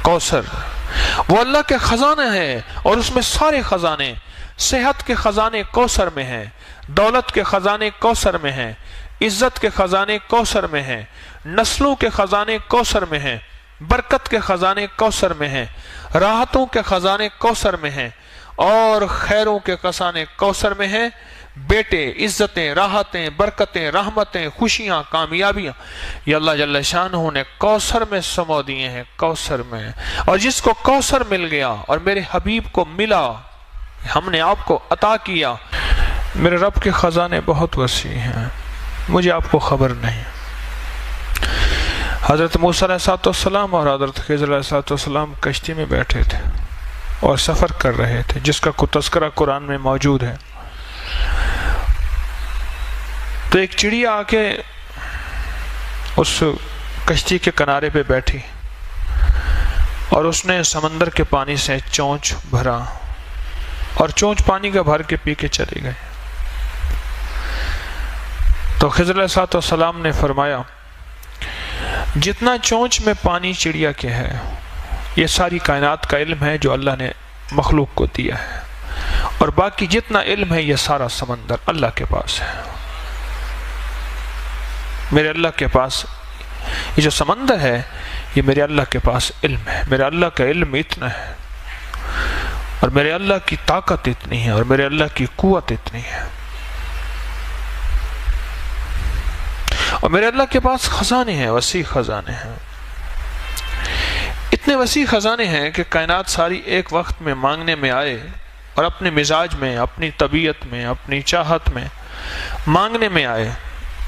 کوثر وہ اللہ کے خزانے ہیں، اور اس میں سارے خزانے، صحت کے خزانے کوثر میں ہیں، دولت کے خزانے کوثر میں ہیں، عزت کے خزانے کوثر میں ہیں، نسلوں کے خزانے کوثر میں ہیں، برکت کے خزانے کوثر میں ہیں، راحتوں کے خزانے کوثر میں ہیں، اور خیروں کے خزانے کوثر میں ہیں۔ بیٹے، عزتیں، راحتیں، برکتیں، رحمتیں، خوشیاں، کامیابیاں یہ اللہ جل شانہ نے کوثر میں سمو دیے ہیں، کوثر میں۔ اور جس کو کوثر مل گیا اور میرے حبیب کو ملا، ہم نے آپ کو عطا کیا۔ میرے رب کے خزانے بہت وسیع ہیں، مجھے آپ کو خبر نہیں۔ حضرت موسیٰ علیہ السلام اور حضرت خضر علیہ السلام کشتی میں بیٹھے تھے اور سفر کر رہے تھے، جس کا کوئی تذکرہ قرآن میں موجود ہے۔ تو ایک چڑیا آ کے اس کشتی کے کنارے پہ بیٹھی اور اس نے سمندر کے پانی سے چونچ بھرا، اور چونچ پانی کا بھر کے پی کے چلی گئی۔ تو خضر علیہ السلام نے فرمایا، جتنا چونچ میں پانی چڑیا کے ہے، یہ ساری کائنات کا علم ہے جو اللہ نے مخلوق کو دیا ہے، اور باقی جتنا علم ہے یہ سارا سمندر اللہ کے پاس ہے۔ میرے اللہ کے پاس یہ جو سمندر ہے، یہ میرے اللہ کے پاس علم ہے۔ میرے اللہ کا علم اتنا ہے، اور میرے اللہ کی طاقت اتنی ہے، اور میرے اللہ کی قوت اتنی ہے، اور میرے اللہ کے پاس خزانے ہیں، وسیع خزانے ہیں۔ اتنے وسیع خزانے ہیں کہ کائنات ساری ایک وقت میں مانگنے میں آئے، اور اپنے مزاج میں، اپنی طبیعت میں، اپنی چاہت میں مانگنے میں آئے،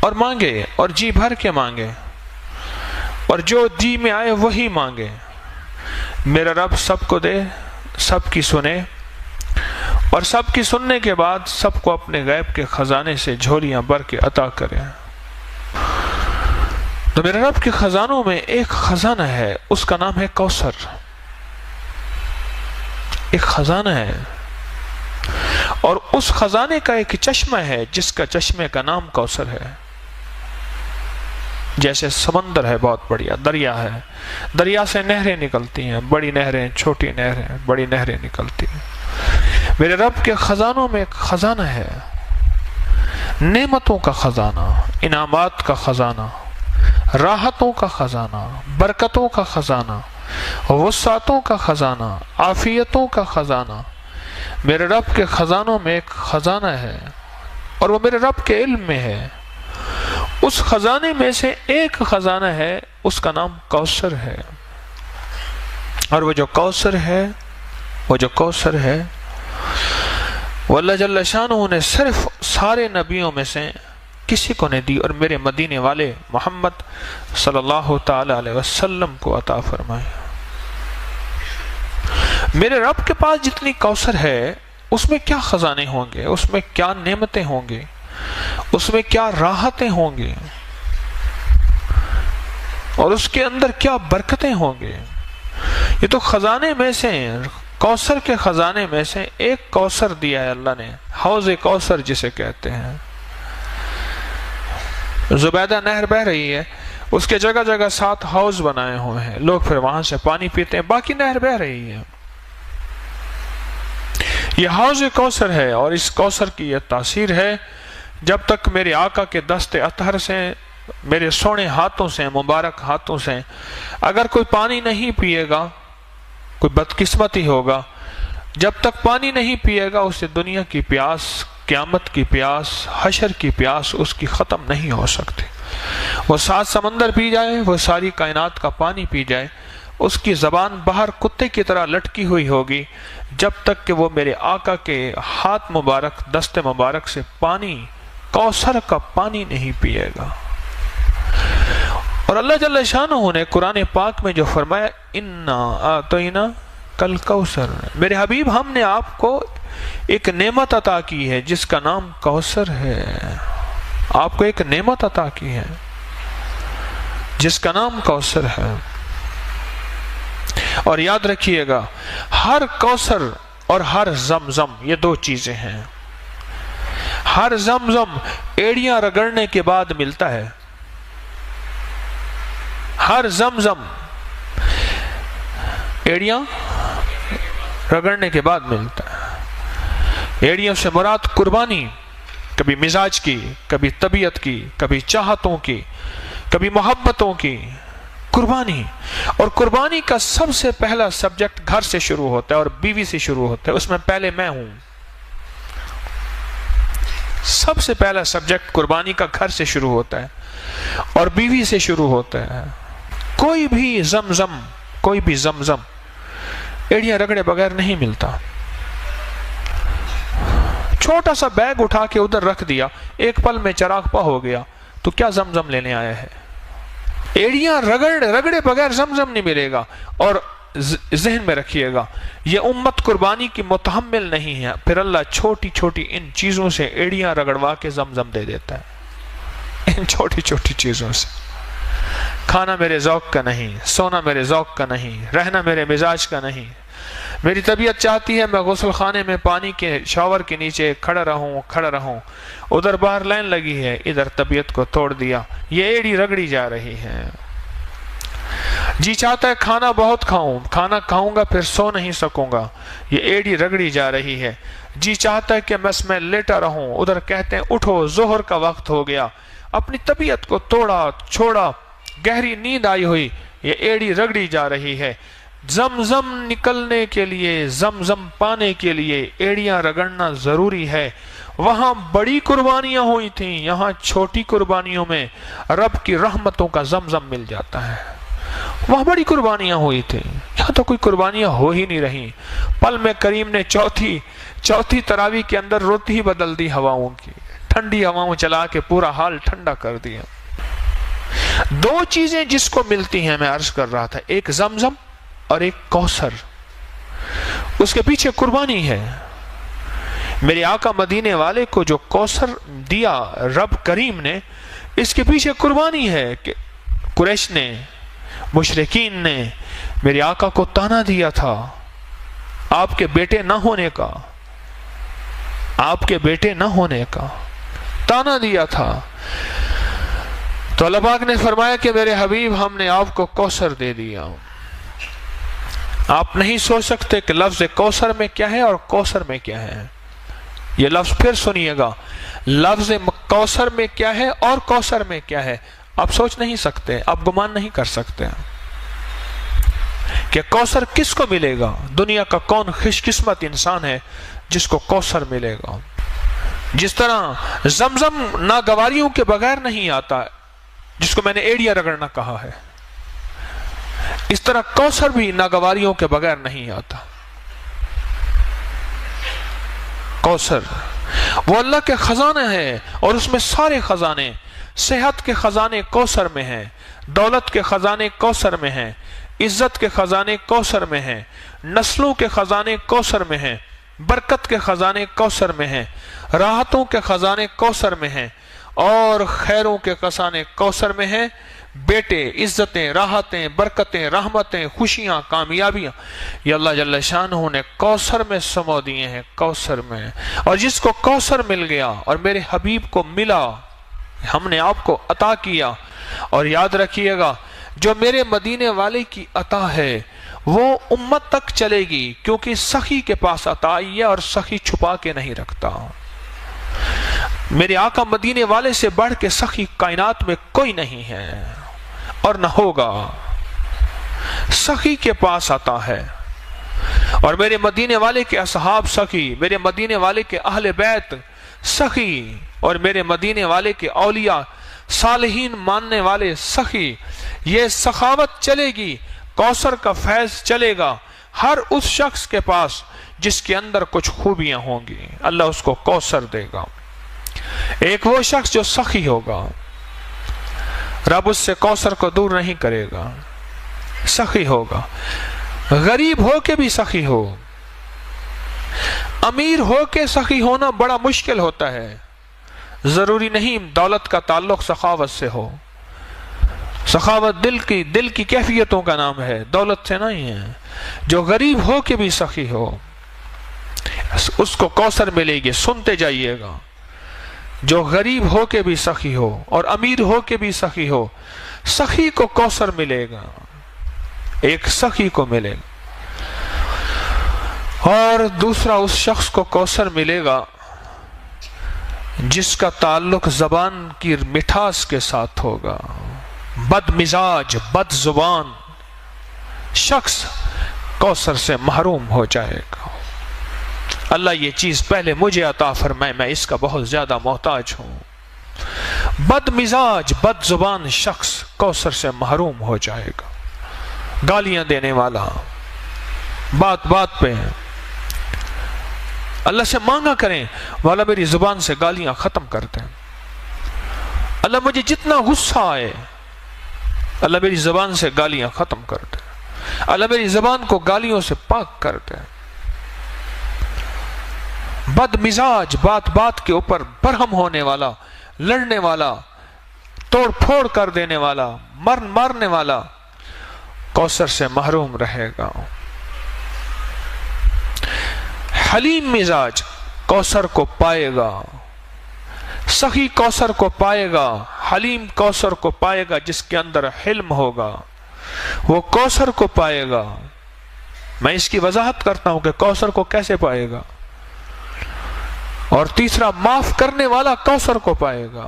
اور مانگے، اور جی بھر کے مانگے، اور جو جی میں آئے وہی مانگے۔ میرا رب سب کو دے، سب کی سنے، اور سب کی سننے کے بعد سب کو اپنے غیب کے خزانے سے جھولیاں بھر کے عطا کرے۔ تو میرے رب کے خزانوں میں ایک خزانہ ہے، اس کا نام ہے کوثر۔ ایک خزانہ ہے، اور اس خزانے کا ایک چشمہ ہے جس کا چشمے کا نام کوثر ہے۔ جیسے سمندر ہے بہت بڑیا، دریا ہے، دریا سے نہریں نکلتی ہیں، بڑی نہریں، چھوٹی نہریں، بڑی نہریں نکلتی ہیں۔ میرے رب کے خزانوں میں ایک خزانہ ہے، نعمتوں کا خزانہ، انعامات کا خزانہ، راحتوں کا خزانہ، برکتوں کا خزانہ، وسعتوں کا خزانہ، عافیتوں کا خزانہ۔ میرے رب کے خزانوں میں ایک خزانہ ہے، اور وہ میرے رب کے علم میں ہے۔ اس خزانے میں سے ایک خزانہ ہے، اس کا نام کوثر ہے، اور وہ جو کوثر ہے، وہ اللہ جل شانہ نے صرف سارے نبیوں میں سے کسی کو نہیں دی، اور میرے مدینے والے محمد صلی اللہ تعالی علیہ وسلم کو عطا فرمائے۔ میرے رب کے پاس جتنی کوثر ہے، اس میں کیا خزانے ہوں گے، اس میں کیا نعمتیں ہوں گے، اس میں کیا راحتیں ہوں گے، اور اس کے اندر کیا برکتیں ہوں گے۔ یہ تو خزانے میں سے، کوثر کے خزانے میں سے ایک کوثر دیا ہے اللہ نے، حوض کوثر جسے کہتے ہیں۔ زبیدہ نہر بہ رہی ہے، اس کے جگہ جگہ 7 حوض بنائے ہوئے ہیں، لوگ پھر وہاں سے پانی پیتے ہیں، باقی نہر بہ رہی ہے۔ یہ حوض کوثر ہے، اور اس کوثر کی یہ تاثیر ہے، جب تک میرے آقا کے دست اطہر سے، میرے سونے ہاتھوں سے، مبارک ہاتھوں سے اگر کوئی پانی نہیں پیے گا، کوئی بدقسمتی ہوگا، جب تک پانی نہیں پیے گا، اسے دنیا کی پیاس، قیامت کی پیاس، حشر کی پیاس اس کی ختم نہیں ہو سکتی۔ وہ 7 سمندر پی جائے، وہ ساری کائنات کا پانی پی جائے، اس کی زبان باہر کتے کی طرح لٹکی ہوئی ہوگی، جب تک کہ وہ میرے آقا کے ہاتھ مبارک، دست مبارک سے پانی، کوثر کا پانی نہیں پیے گا۔ اور اللہ جل شانہ نے قرآن پاک میں جو فرمایا، اِنَّا آتَيْنَا کل کوثر، میرے حبیب ہم نے آپ کو ایک نعمت عطا کی ہے جس کا نام کوثر ہے۔ آپ کو ایک نعمت عطا کی ہے جس کا نام کوثر ہے۔ اور یاد رکھیے گا، ہر کوثر اور ہر زمزم یہ 2 چیزیں ہیں۔ ہر زمزم ایڑیاں رگڑنے کے بعد ملتا ہے، ہر زمزم ایڑیاں رگڑنے کے بعد ملتا ہے۔ ایڑیوں سے مراد قربانی، کبھی مزاج کی، کبھی طبیعت کی، کبھی چاہتوں کی، کبھی محبتوں کی قربانی۔ اور قربانی کا سب سے پہلا سبجیکٹ گھر سے شروع ہوتا ہے اور بیوی سے شروع ہوتا ہے، اس میں پہلے میں ہوں۔ سب سے پہلا سبجیکٹ قربانی کا گھر سے شروع ہوتا ہے اور بیوی سے شروع ہوتا ہے۔ کوئی بھی زمزم ایڑیاں رگڑے بغیر نہیں ملتا۔ چھوٹا سا بیگ اٹھا کے ادھر رکھ دیا، ایک پل میں چراغ پا ہو گیا، تو کیا زمزم لینے آیا ہے؟ ایڑیاں رگڑے بغیر زمزم نہیں ملے گا۔ اور ذہن میں رکھیے گا، یہ امت قربانی کی متحمل نہیں ہے، پھر اللہ چھوٹی چھوٹی ان چیزوں سے ایڑیاں رگڑوا کے زمزم دے دیتا ہے۔ ان چھوٹی چھوٹی چیزوں سے۔ کھانا میرے ذوق کا نہیں، سونا میرے ذوق کا نہیں، رہنا میرے مزاج کا نہیں۔ میری طبیعت چاہتی ہے میں غسل خانے میں پانی کے شاور کے نیچے کھڑا رہوں، ادھر باہر لائن لگی ہے، ادھر طبیعت کو توڑ دیا، یہ ایڑی رگڑی جا رہی ہے۔ جی چاہتا ہے کھانا بہت کھانا کھاؤں گا پھر سو نہیں سکوں گا، یہ ایڑی رگڑی جا رہی ہے۔ جی چاہتا ہے کہ بس میں لیٹا رہوں، ادھر کہتے ہیں اٹھو ظہر کا وقت ہو گیا، اپنی طبیعت کو چھوڑا، گہری نیند آئی ہوئی، یہ ایڑی رگڑی جا رہی ہے۔ زمزم نکلنے کے لیے، زمزم پانے کے لیے ایڑیاں رگڑنا ضروری ہے۔ وہاں بڑی قربانیاں ہوئی تھیں، یہاں چھوٹی قربانیوں میں رب کی رحمتوں کا زمزم مل جاتا ہے۔ وہاں بڑی قربانیاں ہوئی تھیں، یہاں تو کوئی قربانیاں ہو ہی نہیں رہی۔ پل میں کریم نے چوتھی تراویح کے اندر روتی ہی بدل دی ہواؤں کی، ٹھنڈی ہواؤں چلا کے پورا حال ٹھنڈا کر دیا۔ دو چیزیں جس کو ملتی ہیں، میں عرض کر رہا تھا، ایک زمزم اور ایک کوثر، اس کے پیچھے قربانی ہے۔ میرے آقا مدینے والے کو جو کوثر دیا رب کریم نے، اس کے پیچھے قربانی ہے کہ قریش نے، مشرکین نے میرے آقا کو تانا دیا تھا آپ کے بیٹے نہ ہونے کا تانا دیا تھا، تو اللہ پاک نے فرمایا کہ میرے حبیب ہم نے آپ کو کوثر دے دیا۔ آپ نہیں سوچ سکتے کہ لفظ کوثر میں کیا ہے اور کوثر میں کیا ہے۔ یہ لفظ پھر سنیے گا، لفظ کوثر میں کیا ہے اور کوثر میں کیا ہے۔ آپ سوچ نہیں سکتے، آپ گمان نہیں کر سکتے کہ کوثر کس کو ملے گا۔ دنیا کا کون خوش قسمت انسان ہے جس کو کوثر ملے گا۔ جس طرح زمزم ناگواریوں کے بغیر نہیں آتا، جس کو میں نے ایڑیاں رگڑنا کہا ہے، اس طرح کوثر بھی ناگواریوں کے بغیر نہیں آتا۔ کوثر وہ اللہ کے خزانہ ہے، اور اس میں سارے خزانے، صحت کے خزانے کوثر میں ہیں، دولت کے خزانے کوثر میں ہیں، عزت کے خزانے کوثر میں ہیں، نسلوں کے خزانے کوثر میں ہیں، برکت کے خزانے کوثر میں ہیں، راحتوں کے خزانے کوثر میں ہیں، اور خیروں کے خزانے کوثر میں ہیں۔ بیٹے، عزتیں، راحتیں، برکتیں، رحمتیں، خوشیاں، کامیابیاں، یہ اللہ جل شانہ نے کوثر میں سمو دیے ہیں، کوثر میں۔ اور جس کو کوثر مل گیا اور میرے حبیب کو ملا، ہم نے آپ کو عطا کیا۔ اور یاد رکھیے گا، جو میرے مدینے والے کی عطا ہے وہ امت تک چلے گی، کیونکہ سخی کے پاس عطا آئی ہے اور سخی چھپا کے نہیں رکھتا۔ میرے آقا مدینے والے سے بڑھ کے سخی کائنات میں کوئی نہیں ہے اور نہ ہوگا۔ سخی کے پاس عطا ہے، اور میرے مدینے والے کے اصحاب سخی، میرے مدینے والے کے اہل بیت سخی، اور میرے مدینے والے کے اولیاء صالحین ماننے والے سخی۔ یہ سخاوت چلے گی، کوثر کا فیض چلے گا ہر اس شخص کے پاس جس کے اندر کچھ خوبیاں ہوں گی، اللہ اس کو کوثر دے گا۔ ایک وہ شخص جو سخی ہوگا، رب اس سے کوثر کو دور نہیں کرے گا، سخی ہوگا۔ غریب ہو کے بھی سخی ہو، امیر ہو کے سخی ہونا بڑا مشکل ہوتا ہے۔ ضروری نہیں دولت کا تعلق سخاوت سے ہو، سخاوت دل کی کیفیتوں کا نام ہے، دولت سے نہیں ہے۔ جو غریب ہو کے بھی سخی ہو اس کو کوثر ملے گی، سنتے جائیے گا۔ جو غریب ہو کے بھی سخی ہو اور امیر ہو کے بھی سخی ہو، سخی کو کوثر ملے گا، ایک سخی کو ملے گا۔ اور دوسرا اس شخص کو کوثر ملے گا جس کا تعلق زبان کی مٹھاس کے ساتھ ہوگا. بد مزاج، بد زبان شخص کوثر سے محروم ہو جائے گا. اللہ یہ چیز پہلے مجھے عطا فرمائے، میں اس کا بہت زیادہ محتاج ہوں. بد مزاج، بد زبان شخص کوثر سے محروم ہو جائے گا. گالیاں دینے والا، بات بات پہ اللہ سے مانگا کریں، والا میری زبان سے گالیاں ختم کر دیں. اللہ مجھے جتنا غصہ آئے، اللہ میری زبان سے گالیاں ختم کر دے. اللہ میری زبان کو گالیوں سے پاک کر دے. بد مزاج، بات بات کے اوپر برہم ہونے والا، لڑنے والا، توڑ پھوڑ کر دینے والا، مارنے والا کوثر سے محروم رہے گا. حلیم مزاج کوثر کو پائے گا، سخی کوثر کو پائے گا، حلیم کوثر کو پائے گا. جس کے اندر حلم ہوگا وہ کوثر کو پائے گا. میں اس کی وضاحت کرتا ہوں کہ کوثر کو کیسے پائے گا. اور تیسرا، معاف کرنے والا کوثر کو پائے گا.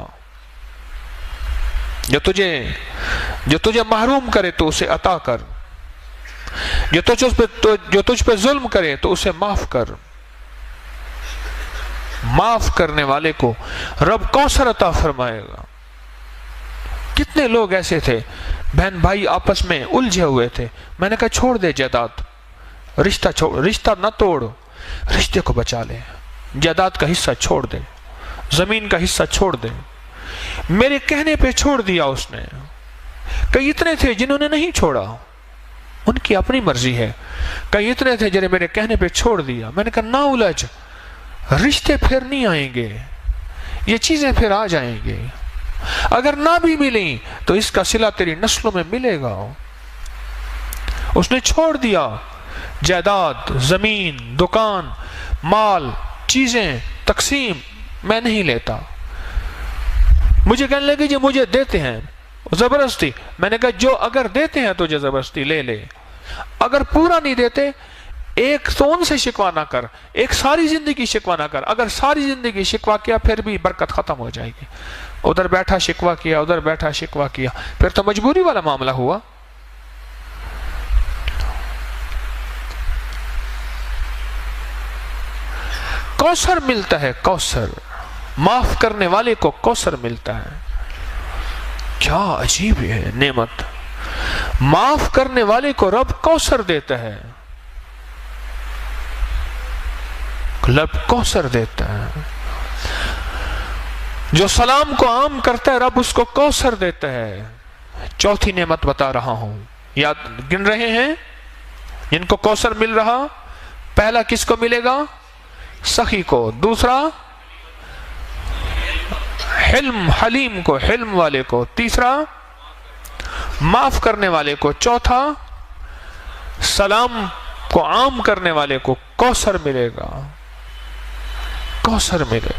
جو تجھے محروم کرے تو اسے عطا کر، جو تجھ پہ ظلم کرے تو اسے معاف کر. معاف کرنے والے کو رب کوثر عطا فرمائے گا. کتنے لوگ ایسے تھے، بہن بھائی آپس میں الجھے ہوئے تھے، میں نے کہا چھوڑ دے جائیداد، رشتہ نہ توڑ، رشتے کو بچا لے. جائیداد کا حصہ چھوڑ دے، زمین کا حصہ چھوڑ دے. میرے کہنے پہ چھوڑ دیا اس نے. کئی اتنے تھے جنہوں نے نہیں چھوڑا، ان کی اپنی مرضی ہے. کئی اتنے تھے جنہیں میرے کہنے پہ چھوڑ دیا. میں نے کہا نہ الجھ، رشتے پھر نہیں آئیں گے، یہ چیزیں پھر آ جائیں گے. اگر نہ بھی ملیں تو اس کا صلہ تیری نسلوں میں ملے گا. اس نے چھوڑ دیا جائیداد، زمین، دکان، مال، چیزیں، تقسیم میں نہیں لیتا. مجھے کہنے لگے جی مجھے دیتے ہیں زبردستی. میں نے کہا جو اگر دیتے ہیں تو زبردستی لے لے، اگر پورا نہیں دیتے ایک تو ان سے شکوا نہ کر، ایک ساری زندگی شکوا نہ کر. اگر ساری زندگی شکوا کیا پھر بھی برکت ختم ہو جائے گی. ادھر بیٹھا شکوا کیا، ادھر بیٹھا شکوا کیا، پھر تو مجبوری والا معاملہ ہوا. کوثر ملتا ہے، کوثر معاف کرنے والے کو کوثر ملتا ہے. کیا عجیب ہے نعمت. معاف کرنے والے کو رب کوثر دیتا ہے، رب کوثر دیتا ہے. جو سلام کو عام کرتا ہے رب اس کو کوثر دیتا ہے. چوتھی نعمت بتا رہا ہوں، یاد گن رہے ہیں جن کو کوثر مل رہا. پہلا کس کو ملے گا؟ سخی کو. دوسرا حلم، حلیم کو، حلم والے کو. تیسرا معاف کرنے والے کو. چوتھا سلام کو عام کرنے والے کو کوثر ملے گا، کوثر ملے.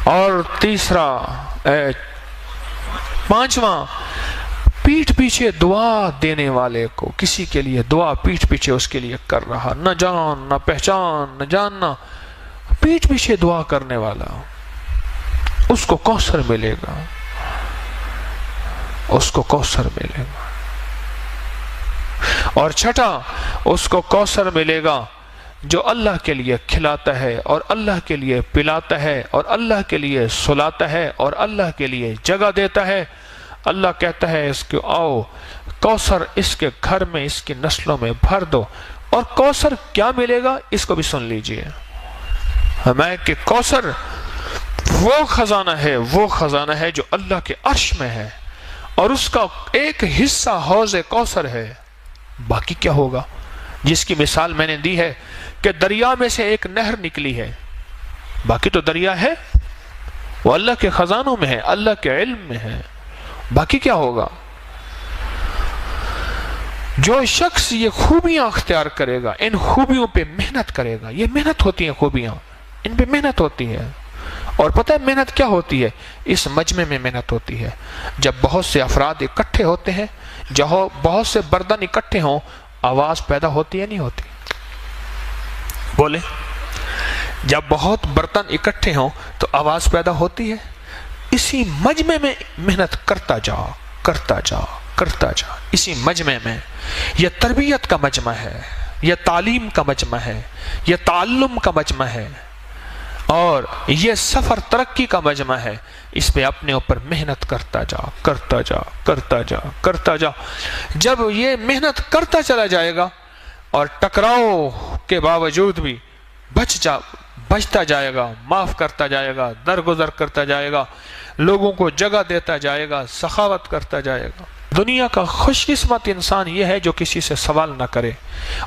اور تیسرا پانچواں، پیٹھ پیچھے دعا دینے والے کو. کسی کے لیے دعا پیٹھ پیچھے اس کے لیے کر رہا، نہ جان نہ پہچان نہ جاننا، پیٹھ پیچھے دعا کرنے والا، اس کو کوثر ملے گا، اس کو کوثر ملے گا. اور چھٹا، اس کو کوثر ملے گا جو اللہ کے لیے کھلاتا ہے اور اللہ کے لیے پلاتا ہے اور اللہ کے لیے سلاتا ہے اور اللہ کے لیے جگہ دیتا ہے. اللہ کہتا ہے اس کو آؤ کوثر اس کے گھر میں، اس کی نسلوں میں بھر دو. اور کوثر کیا ملے گا اس کو بھی سن لیجئے. ہمیں کہ کوثر وہ خزانہ ہے جو اللہ کے عرش میں ہے، اور اس کا ایک حصہ حوض کوثر ہے. باقی کیا ہوگا؟ جس کی مثال میں نے دی ہے کہ دریا میں سے ایک نہر نکلی ہے، باقی تو دریا ہے، وہ اللہ کے خزانوں میں ہے، اللہ کے علم میں ہے. باقی کیا ہوگا؟ جو شخص یہ خوبیاں اختیار کرے گا، ان خوبیوں پہ محنت کرے گا. یہ محنت ہوتی ہیں خوبیاں، ان پہ محنت ہوتی ہے. اور پتہ ہے محنت کیا ہوتی ہے؟ اس مجمع میں محنت ہوتی ہے. جب بہت سے افراد اکٹھے ہوتے ہیں، جہاں بہت سے بردن اکٹھے ہوں، آواز پیدا ہوتی ہے نہیں ہوتی؟ بولے جب بہت برتن اکٹھے ہوں تو آواز پیدا ہوتی ہے. اسی مجمع میں محنت کرتا جا کرتا جا کرتا جا. اسی مجمع میں یہ تربیت کا مجمع ہے، یہ تعلیم کا مجمع ہے، یہ تعلم کا مجمع ہے، اور یہ سفر ترقی کا مجمع ہے. اس پہ اپنے اوپر محنت کرتا جا کرتا جا کرتا جا کرتا جا. جب یہ محنت کرتا چلا جائے گا اور ٹکراؤ کے باوجود بھی بچتا جائے گا، معاف کرتا جائے گا، درگزر کرتا جائے گا، لوگوں کو جگہ دیتا جائے گا، سخاوت کرتا جائے گا. دنیا کا خوش قسمت انسان یہ ہے جو کسی سے سوال نہ کرے،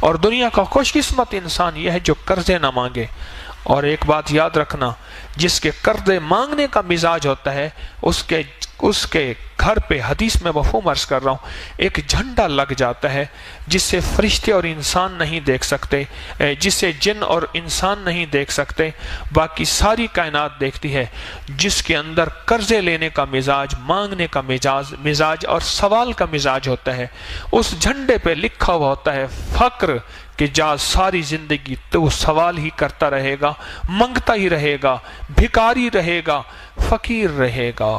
اور دنیا کا خوش قسمت انسان یہ ہے جو قرضے نہ مانگے. اور ایک بات یاد رکھنا، جس کے قرضے مانگنے کا مزاج ہوتا ہے اس کے گھر پہ، حدیث میں مفہوم عرض کر رہا ہوں، ایک جھنڈا لگ جاتا ہے جس سے فرشتے اور انسان نہیں دیکھ سکتے، جس سے جن اور انسان نہیں دیکھ سکتے، باقی ساری کائنات دیکھتی ہے. جس کے اندر قرضے لینے کا مزاج، مانگنے کا مزاج اور سوال کا مزاج ہوتا ہے، اس جھنڈے پہ لکھا ہوا ہوتا ہے فقر، کہ جا ساری زندگی تو سوال ہی کرتا رہے گا، منگتا ہی رہے گا، بھکاری رہے گا، فقیر رہے گا.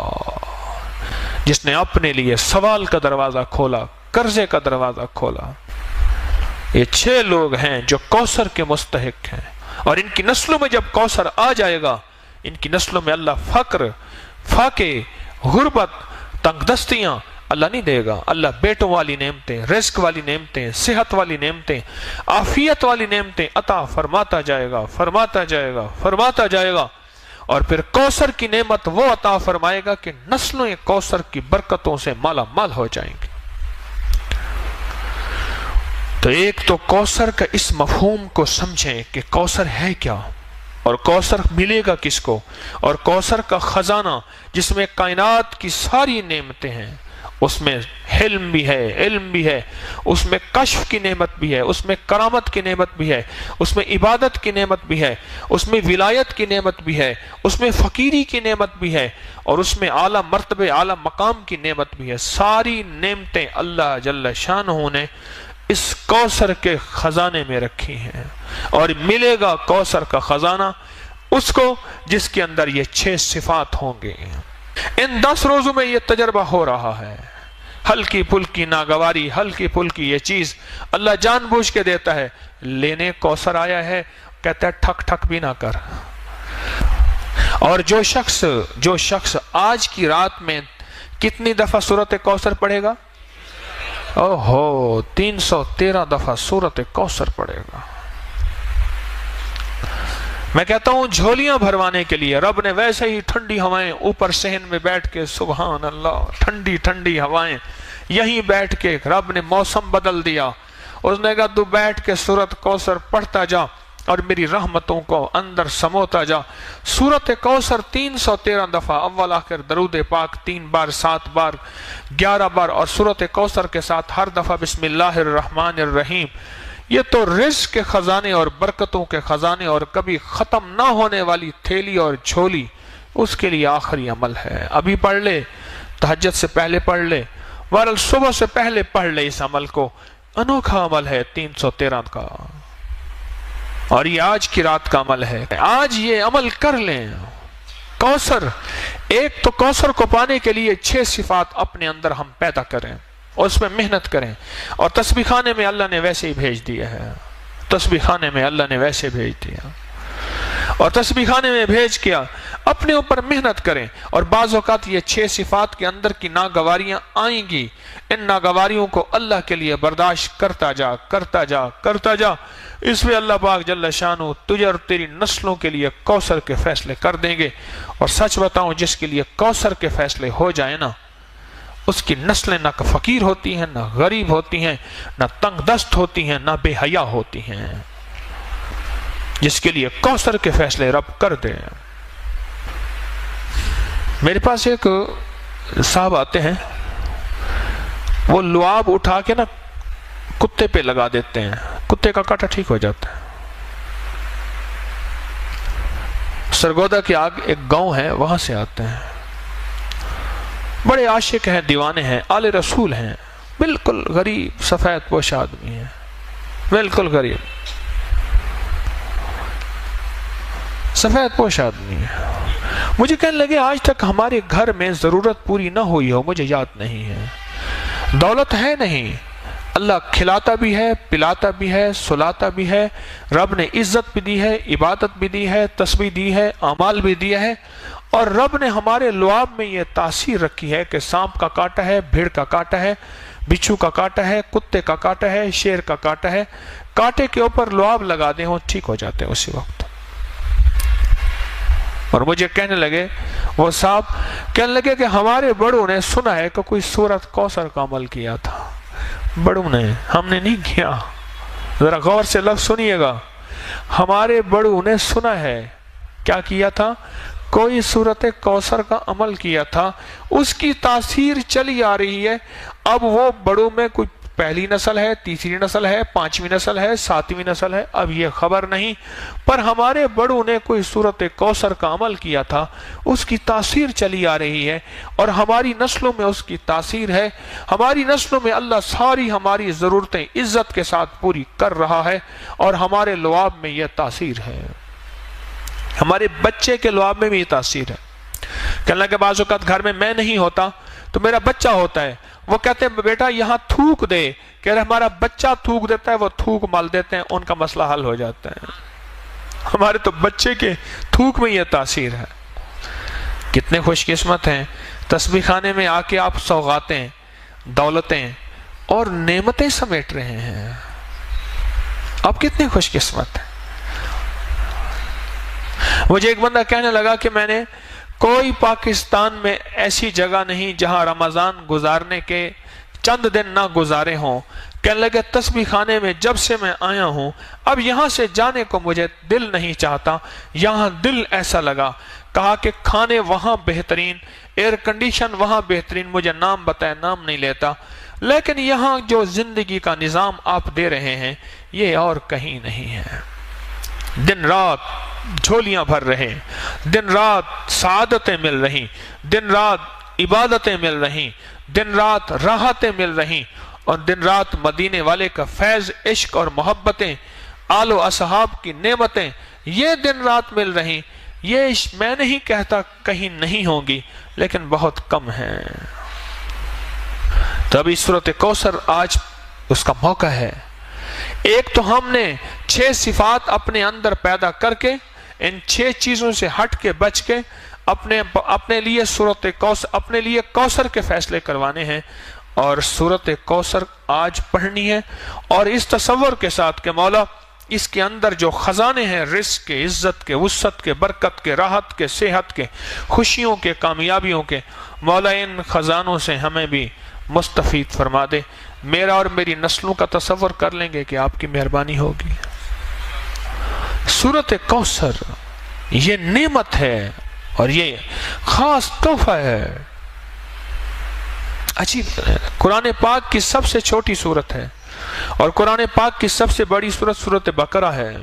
جس نے اپنے لیے سوال کا دروازہ کھولا، قرضے کا دروازہ کھولا. یہ 6 لوگ ہیں جو کوثر کے مستحق ہیں، اور ان کی نسلوں میں جب کوثر آ جائے گا، ان کی نسلوں میں اللہ فقر، فاقے، غربت، تنگ دستیاں اللہ نہیں دے گا. اللہ بیٹوں والی نعمتیں، رزق والی نعمتیں، صحت والی نعمتیں، عافیت والی نعمتیں عطا فرماتا جائے گا، فرماتا جائے گا، فرماتا جائے گا. اور پھر کوثر کی نعمت وہ عطا فرمائے گا کہ نسلوں کوثر کی برکتوں سے مالا مال ہو جائیں گے. تو ایک تو کوثر کا اس مفہوم کو سمجھیں کہ کوثر ہے کیا، اور کوثر ملے گا کس کو، اور کوثر کا خزانہ جس میں کائنات کی ساری نعمتیں ہیں، اس میں حلم بھی ہے، علم بھی ہے، اس میں کشف کی نعمت بھی ہے، اس میں کرامت کی نعمت بھی ہے، اس میں عبادت کی نعمت بھی ہے، اس میں ولایت کی نعمت بھی ہے، اس میں فقیری کی نعمت بھی ہے، اور اس میں اعلیٰ مرتبے، اعلیٰ مقام کی نعمت بھی ہے. ساری نعمتیں اللہ جل شانہ نے اس کوثر کے خزانے میں رکھی ہیں. اور ملے گا کوثر کا خزانہ اس کو جس کے اندر یہ 6 صفات ہوں گے. ان 10 روزوں میں یہ تجربہ ہو رہا ہے. ہلکی پھلکی ناگواری، ہلکی پھلکی یہ چیز اللہ جان بوجھ کے دیتا ہے. لینے کوثر آیا ہے، کہتا ہے ٹھک ٹھک بھی نہ کر. اور جو شخص آج کی رات میں کتنی دفعہ سورۃ کوثر پڑھے گا؟ 313 دفعہ سورۃ کوثر پڑھے گا. میں کہتا ہوں جھولیاں بھروانے کے لیے رب نے ویسے ہی ٹھنڈی ہوائیں اوپر صحن میں بیٹھ کے، سبحان اللہ، ٹھنڈی ٹھنڈی ہوائیں یہیں بیٹھ کے رب نے موسم بدل دیا. اس نے کہا تو بیٹھ کے سورۃ کوثر پڑھتا جا اور میری رحمتوں کو اندر سموتا جا. سورۃ کوثر 313 دفعہ، اول آخر درود پاک 3 بار، 7 بار، 11 بار، اور سورۃ کوثر کے ساتھ ہر دفعہ بسم اللہ الرحمن الرحیم. یہ تو رزق کے خزانے اور برکتوں کے خزانے اور کبھی ختم نہ ہونے والی تھیلی اور جھولی، اس کے لیے آخری عمل ہے. ابھی پڑھ لے، تہجد سے پہلے پڑھ لے، بہرحال صبح سے پہلے پڑھ لے. اس عمل کو انوکھا عمل ہے 313 کا، اور یہ آج کی رات کا عمل ہے. آج یہ عمل کر لیں. کوثر، ایک تو کوثر کو پانے کے لیے 6 صفات اپنے اندر ہم پیدا کریں اور اس میں محنت کریں. اور تسبیح خانے میں اللہ نے ویسے ہی بھیج دیا ہے. تسبیح خانے میں اللہ نے ویسے بھیج دیا، اور تسبیح خانے میں بھیج کیا اپنے اوپر محنت کریں. اور بعض اوقات یہ 6 صفات کے اندر کی ناگواریاں آئیں گی. ان ناگواریوں کو اللہ کے لیے برداشت کرتا جا کرتا جا کرتا جا. اس میں اللہ پاک جل شانہ تجھے اور تیری نسلوں کے لیے کوثر کے فیصلے کر دیں گے. اور سچ بتاؤں، جس کے لیے کوثر کے فیصلے ہو جائیں نا، اس کی نسلیں نہ فقیر ہوتی ہیں، نہ غریب ہوتی ہیں، نہ تنگ دست ہوتی ہیں، نہ بے حیا ہوتی ہیں. جس کے لیے کوثر کے فیصلے رب کر دے. میرے پاس ایک صاحب آتے ہیں، وہ لعاب اٹھا کے نا کتے پہ لگا دیتے ہیں، کتے کا کاٹا ٹھیک ہو جاتا ہے. سرگودا کے آگے ایک گاؤں ہے، وہاں سے آتے ہیں. بڑے عاشق ہیں، دیوانے ہیں، آل رسول ہیں، بالکل غریب سفید پوش آدمی ہیں، بالکل غریب. سفید پوش آدمی ہے. مجھے کہنے لگے آج تک ہمارے گھر میں ضرورت پوری نہ ہوئی ہو مجھے یاد نہیں ہے. دولت ہے نہیں، اللہ کھلاتا بھی ہے، پلاتا بھی ہے، سلاتا بھی ہے. رب نے عزت بھی دی ہے، عبادت بھی دی ہے، تسبیح دی ہے، اعمال بھی دیا ہے. اور رب نے ہمارے لعاب میں یہ تاثیر رکھی ہے کہ سانپ کا کاٹا ہے، بھیڑ کا کاٹا ہے، بچھو کا کاٹا ہے، کتے کا کاٹا ہے، شیر کا کاٹا ہے، کاٹے کے اوپر لعاب لگا دیں وہ ٹھیک ہو جاتے ہیں اسی وقت. اور مجھے کہنے لگے وہ صاحب کہنے لگے کہ ہمارے بڑوں نے سنا ہے کہ کوئی سورت کوثر کا عمل کیا تھا. بڑوں نے، ہم نے نہیں کیا. ذرا غور سے لفظ سنیے گا. ہمارے بڑوں نے سنا ہے کیا کیا تھا، کوئی سورت کوثر کا عمل کیا تھا، اس کی تاثیر چلی آ رہی ہے. اب وہ بڑوں میں کوئی پہلی نسل ہے، تیسری نسل ہے، پانچویں نسل ہے، ساتویں نسل ہے، اب یہ خبر نہیں، پر ہمارے بڑوں نے کوئی سورت کوثر کا عمل کیا تھا، اس کی تاثیر چلی آ رہی ہے اور ہماری نسلوں میں اس کی تاثیر ہے. ہماری نسلوں میں اللہ ساری ہماری ضرورتیں عزت کے ساتھ پوری کر رہا ہے اور ہمارے لعاب میں یہ تاثیر ہے، ہمارے بچے کے لعاب میں بھی یہ تاثیر ہے. کہ اللہ کے بعض اوقات گھر میں میں نہیں ہوتا تو میرا بچہ ہوتا ہے، وہ کہتے ہیں بیٹا یہاں تھوک دے، کہ ہمارا بچہ تھوک دیتا ہے، وہ تھوک مال دیتے ہیں، ان کا مسئلہ حل ہو جاتا ہے. ہمارے تو بچے کے تھوک میں یہ تاثیر ہے. کتنے خوش قسمت ہیں، تسبیح خانے میں آ کے آپ سوغاتیں، دولتیں اور نعمتیں سمیٹ رہے ہیں. آپ کتنے خوش قسمت ہیں. مجھے ایک بندہ کہنے لگا کہ میں نے کوئی پاکستان میں ایسی جگہ نہیں جہاں رمضان گزارنے کے چند دن نہ گزارے ہوں. کہنے لگے تسبیح خانے میں جب سے میں آیا ہوں اب یہاں سے جانے کو مجھے دل نہیں چاہتا، یہاں دل ایسا لگا. کہا کہ کھانے وہاں بہترین، ایئر کنڈیشن وہاں بہترین، مجھے نام بتائے نام نہیں لیتا، لیکن یہاں جو زندگی کا نظام آپ دے رہے ہیں یہ اور کہیں نہیں ہے. دن رات جھولیاں بھر رہے، دن رات سعادتیں مل رہی، دن رات عبادتیں مل رہی، دن رات راحتیں مل رہی، اور دن رات مدینے والے کا فیض، عشق اور محبتیں، آل و اصحاب کی نعمتیں یہ دن رات مل رہی. یہ میں نہیں کہتا کہیں نہیں ہوں گی لیکن بہت کم ہیں. تبھی سورت کوثر آج اس کا موقع ہے. ایک تو ہم نے 6 صفات اپنے اندر پیدا کر کے ان 6 چیزوں سے ہٹ کے بچ کے اپنے لیے سورت کوثر، اپنے لیے کوثر کے فیصلے کروانے ہیں اور سورت کوثر آج پڑھنی ہے. اور اس تصور کے ساتھ کہ مولا اس کے اندر جو خزانے ہیں رزق کے، عزت کے، وسعت کے، برکت کے، راحت کے، صحت کے، خوشیوں کے، کامیابیوں کے، مولا ان خزانوں سے ہمیں بھی مستفید فرما دے. میرا اور میری نسلوں کا تصور کر لیں گے کہ آپ کی مہربانی ہوگی. سورت کوثر یہ نعمت ہے اور یہ خاص تحفہ ہے. عجیب ہے. قرآن پاک کی سب سے چھوٹی سورت ہے اور قرآن پاک کی سب سے بڑی سورت سورت بقرہ ہے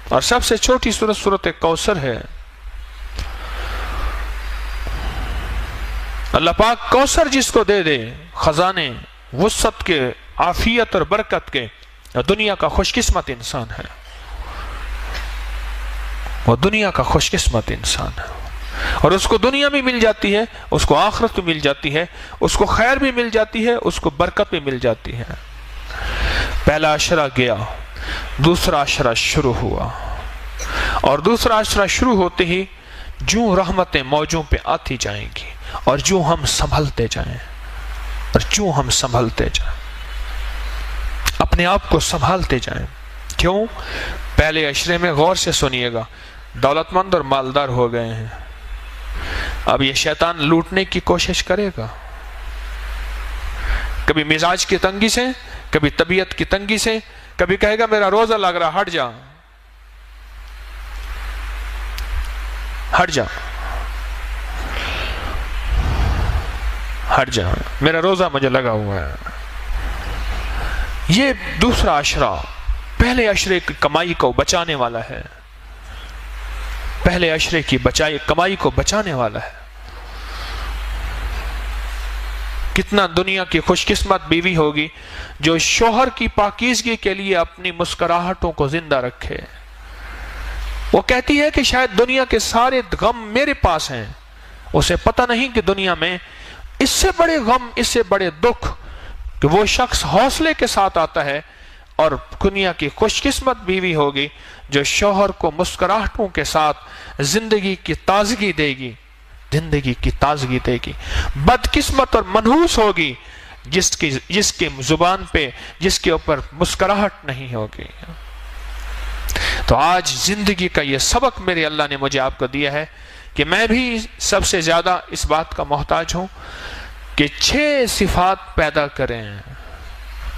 اور سب سے چھوٹی سورت سورت کوثر ہے. اللہ پاک کوثر جس کو دے دے، خزانے وسعت کے، عافیت اور برکت کے، دنیا کا خوش قسمت انسان ہے. وہ دنیا کا خوش قسمت انسان ہے اور اس کو دنیا بھی مل جاتی ہے، اس کو آخرت بھی مل جاتی ہے، اس کو خیر بھی مل جاتی ہے، اس کو برکت بھی مل جاتی ہے. پہلا عشرہ گیا، دوسرا عشرہ شروع ہوا اور دوسرا عشرہ شروع ہوتے ہی جو رحمتیں موجوں پہ آتی جائیں گی اور جو ہم سنبھلتے جائیں اور جو ہم سنبھلتے جائیں، اپنے آپ کو سنبھالتے جائیں. کیوں؟ پہلے عشرے میں غور سے سنیے گا، دولت مند اور مالدار ہو گئے ہیں. اب یہ شیطان لوٹنے کی کوشش کرے گا، کبھی مزاج کی تنگی سے، کبھی طبیعت کی تنگی سے، کبھی کہے گا میرا روزہ لگ رہا، ہٹ جا ہٹ جا ہٹ جا، میرا روزہ مجھے لگا ہوا ہے. یہ دوسرا عشرہ پہلے عشرے کی کمائی کو بچانے والا ہے، پہلے عشرے کی کمائی کو بچانے والا ہے. کتنا دنیا کی خوش قسمت بیوی ہوگی جو شوہر کی پاکیزگی کے لیے اپنی مسکراہٹوں کو زندہ رکھے. وہ کہتی ہے کہ شاید دنیا کے سارے غم میرے پاس ہیں، اسے پتہ نہیں کہ دنیا میں اس سے بڑے غم، اس سے بڑے دکھ کہ وہ شخص حوصلے کے ساتھ آتا ہے، اور دنیا کی خوش قسمت بیوی ہوگی جو شوہر کو مسکراہٹوں کے ساتھ زندگی کی تازگی دے گی، زندگی کی تازگی دے گی۔ بدقسمت اور منحوس ہوگی جس کی زبان پہ، جس کے اوپر مسکراہٹ نہیں ہوگی۔ تو آج زندگی کا یہ سبق میرے اللہ نے مجھے آپ کو دیا ہے کہ میں بھی سب سے زیادہ اس بات کا محتاج ہوں کہ 6 صفات پیدا کریں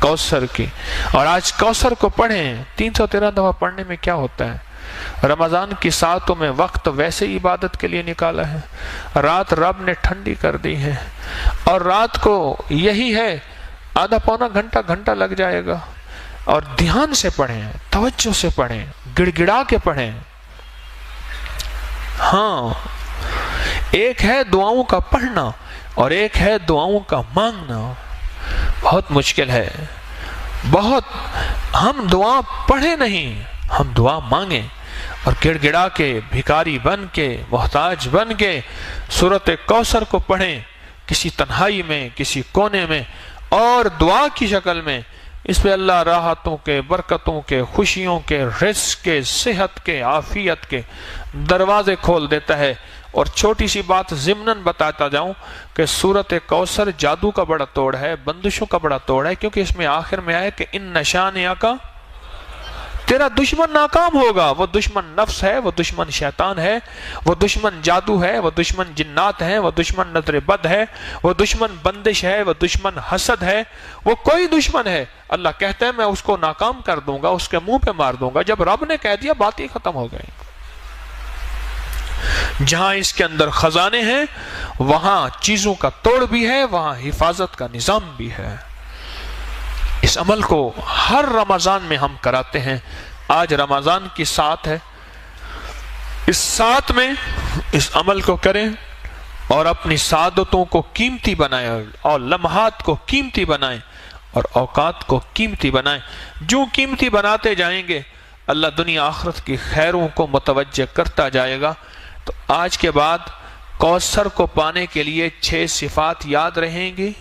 کوثر کی، اور آج کوثر کو پڑھیں۔ 313 دفعہ پڑھنے میں کیا ہوتا ہے؟ رمضان کی ساعتوں میں وقت ویسے ہی عبادت کے لیے نکالا ہے، رات رب نے ٹھنڈی کر دی ہے، اور رات کو یہی ہے آدھا پونا گھنٹہ لگ جائے گا، اور دھیان سے پڑھیں، توجہ سے پڑھیں، گڑ گڑا کے پڑھیں۔ ہاں، ایک ہے دعاؤں کا پڑھنا اور ایک ہے دعاؤں کا مانگنا۔ بہت مشکل ہے، بہت۔ ہم دعا پڑھیں نہیں، ہم دعا مانگیں، اور گڑ گڑا کے، بھکاری بن کے، محتاج بن کے سورۃ کوثر کو پڑھیں، کسی تنہائی میں، کسی کونے میں، اور دعا کی شکل میں۔ اس پہ اللہ راحتوں کے، برکتوں کے، خوشیوں کے، رزق کے، صحت کے، عافیت کے دروازے کھول دیتا ہے۔ اور چھوٹی سی بات ضمناً بتاتا جاؤں کہ سورۃ کوثر جادو کا بڑا توڑ ہے، بندشوں کا بڑا توڑ ہے، کیونکہ اس میں آخر میں آئے کہ ان نشانیہ کا، تیرا دشمن ناکام ہوگا۔ وہ دشمن نفس ہے، وہ دشمن شیطان ہے، وہ دشمن جادو ہے، وہ دشمن جنات ہے، وہ دشمن نظر بد ہے، وہ دشمن بندش ہے، وہ دشمن حسد ہے، وہ کوئی دشمن ہے، اللہ کہتا ہے میں اس کو ناکام کر دوں گا، اس کے منہ پہ مار دوں گا۔ جب رب نے کہہ دیا بات ہی ختم ہو گئی۔ جہاں اس کے اندر خزانے ہیں وہاں چیزوں کا توڑ بھی ہے، وہاں حفاظت کا نظام بھی ہے۔ اس عمل کو ہر رمضان میں ہم کراتے ہیں۔ آج رمضان کی سات ہے، اس سات میں اس عمل کو کریں اور اپنی سعادتوں کو قیمتی بنائیں، اور لمحات کو قیمتی بنائیں، اور اوقات کو قیمتی بنائیں۔ جو قیمتی بناتے جائیں گے اللہ دنیا آخرت کی خیروں کو متوجہ کرتا جائے گا۔ تو آج کے بعد کوثر کو پانے کے لیے 6 صفات یاد رہیں گی۔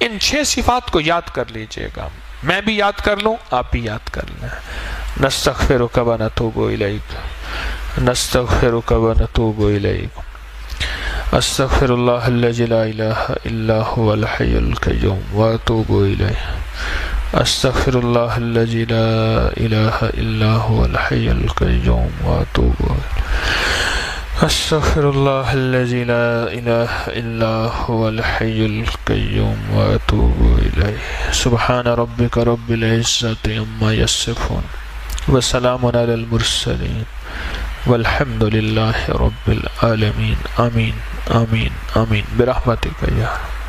ان 6 صفات کو یاد کر لیجئے گا، میں بھی یاد کر لوں، آپ بھی یاد کر لیں۔ نستغفرک و نتوب الیک، نستغفرک و نتوب الیک، استغفر اللہ الذی لا الہ الا هو الحی القیوم واتوب الیہ، استغفر اللہ الذی لا الہ الا هو الحی القیوم واتوب الیہ، استغفر اللہ الذی لا الہ الا هو الحی القیوم واتوب الیہ۔ سبحان ربک رب العزت عما یصفون وسلام علی المرسلین والحمد للہ رب العالمین۔ آمین آمین آمین برحمتک یا رب۔